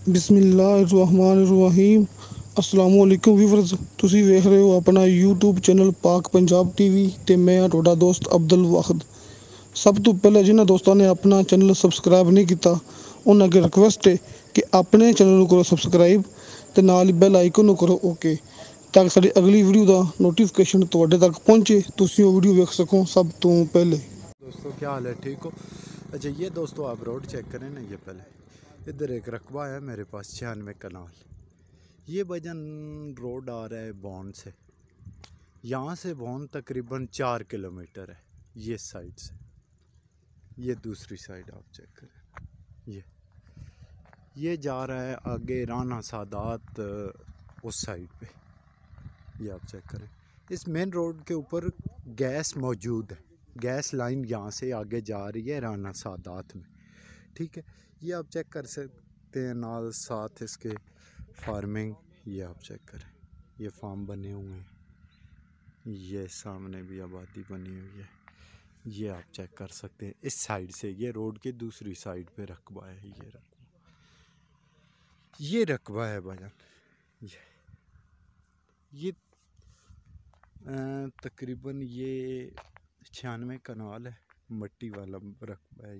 बिस्मिल्लाहिर्रहमानिर्रहीम। अस्सलामु अलैकुम व्यूअर्स, ਤੁਸੀਂ ਵੇਖ ਰਹੇ ਹੋ ਆਪਣਾ YouTube ਚੈਨਲ ਪਾਕ ਪੰਜਾਬ ਟੀਵੀ ਤੇ ਮੈਂ ਹਾਂ ਤੁਹਾਡਾ ਦੋਸਤ ਅਬਦੁਲ ਵਾਹਿਦ। ਸਭ ਤੋਂ ਪਹਿਲਾਂ ਜਿਨ੍ਹਾਂ ਦੋਸਤਾਂ ਨੇ ਆਪਣਾ ਚੈਨਲ ਸਬਸਕ੍ਰਾਈਬ ਨਹੀਂ ਕੀਤਾ ਉਹਨਾਂ ਅੱਗੇ ਰਿਕੁਐਸਟ ਹੈ ਕਿ ਆਪਣੇ ਚੈਨਲ ਨੂੰ ਕਰੋ ਸਬਸਕ੍ਰਾਈਬ ਤੇ ਨਾਲ ਹੀ ਬੈਲ ਆਈਕਨ ਨੂੰ ਕਰੋ ਓਕੇ, ਤਾਂ ਕਿ ਸਾਡੀ ਅਗਲੀ ਵੀਡੀਓ ਦਾ ਨੋਟੀਫਿਕੇਸ਼ਨ ਤੁਹਾਡੇ ਤੱਕ पहुंचे, ਤੁਸੀਂ ਉਹ ਵੀਡੀਓ ਵੇਖ ਸਕੋ सब तो पहले। दोस्तों क्या हाल है, ठीक हो? अच्छा ये दोस्तों आप रोड चेक करें ना, ये पहले इधर एक रकबा है मेरे पास 96 कनाल। ये वजन रोड आ रहा है बॉन्ड से, यहाँ से बॉन्ड तकरीबन 4 किलोमीटर है। ये साइड से, ये दूसरी साइड आप चेक करें, ये जा रहा है आगे राना सादात उस साइड पे, ये आप चेक करें। इस मेन रोड के ऊपर गैस मौजूद है, गैस लाइन यहाँ से आगे जा रही है राना सादात में, ठीक है। ये आप चेक कर सकते हैं, नाल साथ इसके फार्मिंग, ये आप चेक करें, ये फार्म बने हुए हैं, ये सामने भी आबादी बनी हुई है, ये आप चेक कर सकते हैं। इस साइड से ये रोड के दूसरी साइड पे रकबा है, ये रकबा है भजन। ये तकरीबन ये 96 कनाल है, मट्टी वाला रकबा है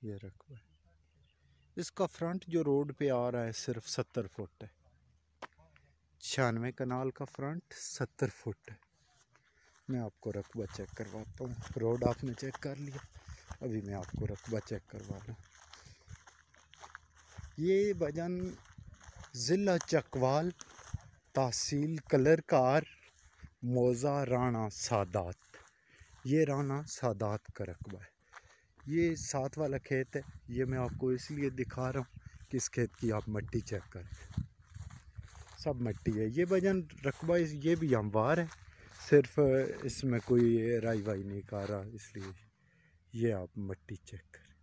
ये रकबा है। इसका फ्रंट जो रोड पे आ रहा है सिर्फ 70 फुट है। 96 कनाल का फ्रंट 70 फुट है। मैं आपको रकबा चेक करवाता हूँ। रोड आपने चेक कर लिया, अभी मैं आपको रकबा चेक करवा लूँ। ये वजन ज़िला चकवाल, तहसील कलरकार, मौज़ा राना सादात, ये राना सादात का रकबा है। ये साथ वाला खेत है, ये मैं आपको इसलिए दिखा रहा हूँ कि इस खेत की आप मट्टी चेक करें, सब मट्टी है। ये वजन रकबा ये भी हमवार है, सिर्फ इसमें कोई राई वाई नहीं कर रहा, इसलिए ये आप मट्टी चेक करें,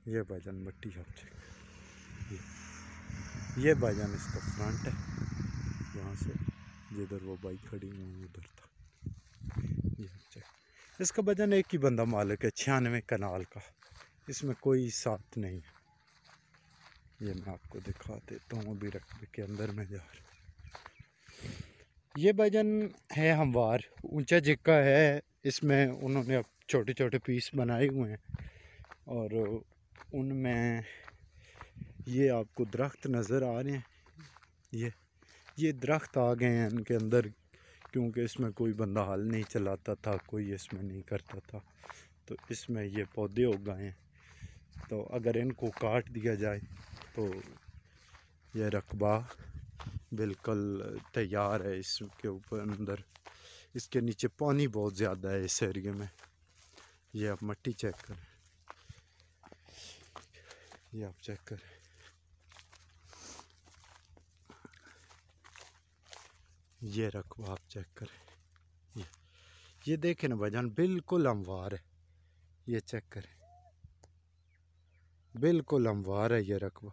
ये वजन मट्टी आप चेक करें। ये वजन इसका फ्रंट है, यहाँ से जिधर वो बाइक खड़ी हुई उधर था, ये चेक। इसका वजन एक ही बंदा मालिक है, 96 कनाल का, इसमें कोई साथ नहीं है। ये मैं आपको दिखा देता हूँ, अभी रकबे के अंदर में जा रहा हूँ। ये वजन है हमवार, ऊंचा जिक्का है, इसमें उन्होंने अब छोटे छोटे पीस बनाए हुए हैं और उनमें ये आपको दरख्त नज़र आ रहे हैं। ये दरख्त आ गए हैं इनके अंदर, क्योंकि इसमें कोई बंदा हल नहीं चलाता था, कोई इसमें नहीं करता था, तो इसमें ये पौधे उग गए हैं। तो अगर इनको काट दिया जाए तो ये रकबा बिल्कुल तैयार है। इसके ऊपर अंदर, इसके नीचे पानी बहुत ज़्यादा है इस एरिए में। ये आप मट्टी चेक करें, ये आप चेक करें, ये रकबा आप चेक करें। ये देखें ना, वजन बिल्कुल हमवार है, ये चेक करें, बिल्कुल हमवार है ये रकबा,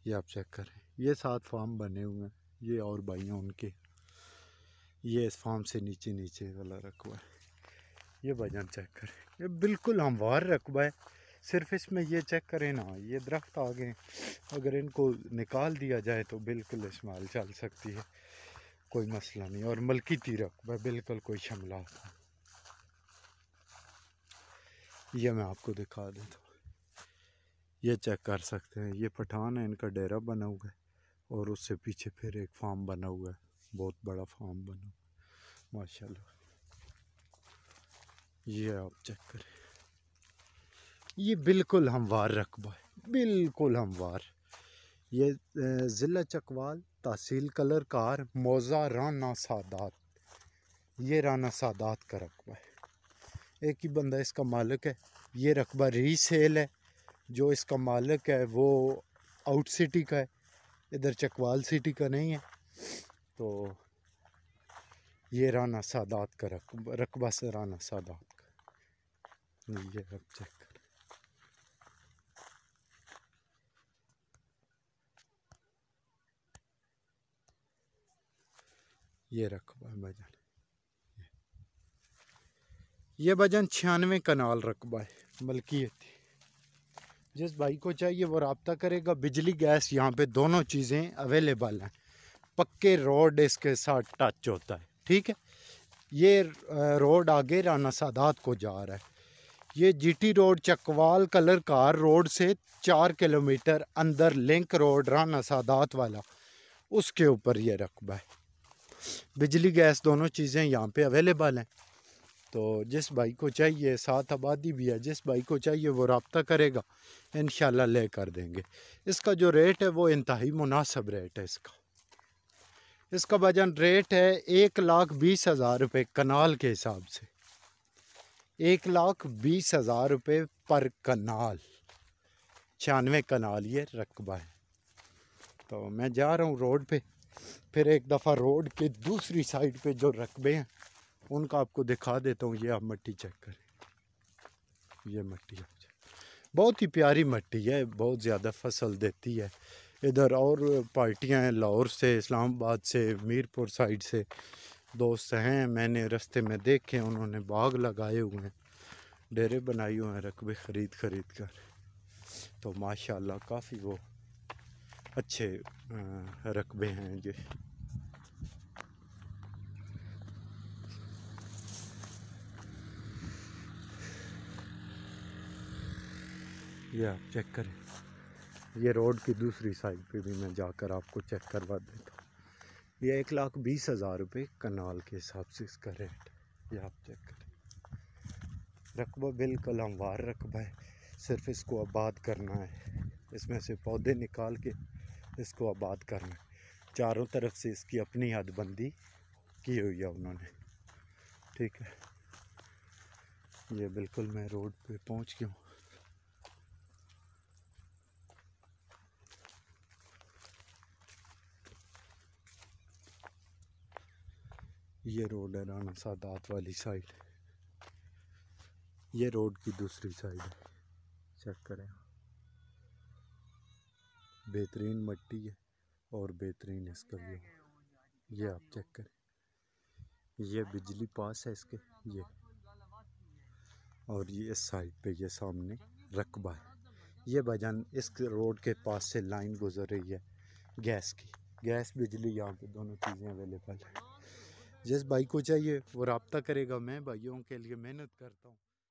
ये आप चेक करें। ये 7 फार्म बने हुए हैं, ये और भाई हैं उनके, ये इस फार्म से नीचे नीचे वाला रकबा है। ये वजन चेक करें, ये बिल्कुल हमवार रकबा है। सिर्फ इसमें ये चेक करें ना, ये दरख्त आ गए, अगर इनको निकाल दिया जाए तो बिल्कुल इस्तेमाल चल सकती है, कोई मसला नहीं। और मलकीती रकबा बिल्कुल कोई शमला, ये मैं आपको दिखा देता हूँ, ये चेक कर सकते हैं। ये पठान है, इनका डेरा बना हुआ है और उससे पीछे फिर एक फार्म बना हुआ है, बहुत बड़ा फार्म बना हुआ माशाल्लाह। ये आप चेक करें, ये बिल्कुल हमवार रकबा है, बिल्कुल हमवार। ये ज़िला चकवाल, तहसील कलरकार, मौज़ा राना सादात, ये राना सादात का रकबा है। एक ही बंदा इसका मालिक है। ये रकबा रीसेल है, जो इसका मालिक है वो आउट सिटी का है, इधर चकवाल सिटी का नहीं है। तो ये राना सादात का रकबा से राना सादात का, ये अब चेक कर, ये रकबा वजन, ये वजन 96 कनाल रकबा है, मलकियत। जिस भाई को चाहिए वो रब्ता करेगा। बिजली गैस यहाँ पे दोनों चीज़ें अवेलेबल हैं। पक्के रोड इसके साथ टच होता है, ठीक है। ये रोड आगे राना सादात को जा रहा है। ये GT road Chakwal colour car road से 4 किलोमीटर अंदर लिंक रोड राना सादात वाला, उसके ऊपर ये रकबा है। बिजली गैस दोनों चीज़ें यहाँ पे अवेलेबल हैं। तो जिस भाई को चाहिए, साथ आबादी भी है, जिस भाई को चाहिए वो रब्ता करेगा, इंशाल्लाह ले कर देंगे। इसका जो रेट है वो इंतहाई मुनासिब रेट है। इसका वजन रेट है 1,20,000 रुपये कनाल के हिसाब से। 1,20,000 रुपये पर कनाल। 96 कनाल ये रकबा है। तो मैं जा रहा हूँ रोड पे, फिर एक दफ़ा रोड के दूसरी साइड पे जो रकबे हैं उनका आपको दिखा देता हूँ। ये आप मिट्टी चेक करें, ये मिट्टी बहुत ही प्यारी मिट्टी है, बहुत ज़्यादा फसल देती है। इधर और पार्टियां हैं, लाहौर से, इस्लामाबाद से, मीरपुर साइड से दोस्त हैं, मैंने रास्ते में देखे, उन्होंने बाग लगाए हुए हैं, डेरे बनाए हुए हैं रकबे ख़रीद कर। तो माशाल्लाह काफ़ी वो अच्छे रकबे हैं ये आप चेक करें। ये रोड की दूसरी साइड पे भी मैं जाकर आपको चेक करवा देता हूँ। ये 1,20,000 रुपये कनाल के हिसाब से इसका रेट, ये आप चेक करें। रकबा बिल्कुल हमवार रकबा है, सिर्फ इसको आबाद करना है। इसमें से पौधे निकाल के इसको आबाद करना है। चारों तरफ से इसकी अपनी हदबंदी की हुई है उन्होंने, ठीक है। ये बिल्कुल मैं रोड पे पहुँच गया हूँ। ये रोड है राना सादात वाली साइड, ये रोड की दूसरी साइड है, चेक करें। बेहतरीन मिट्टी है और बेहतरीन इसका व्यू, ये आप चेक करें। ये बिजली पास है इसके, ये और ये इस साइड पे ये सामने रकबा है। ये भाईजान इस रोड के पास से लाइन गुजर रही है गैस की, गैस बिजली यहाँ पे दोनों चीज़ें अवेलेबल है। जिस भाई को चाहिए वो रब्ता करेगा। मैं भाइयों के लिए मेहनत करता हूँ।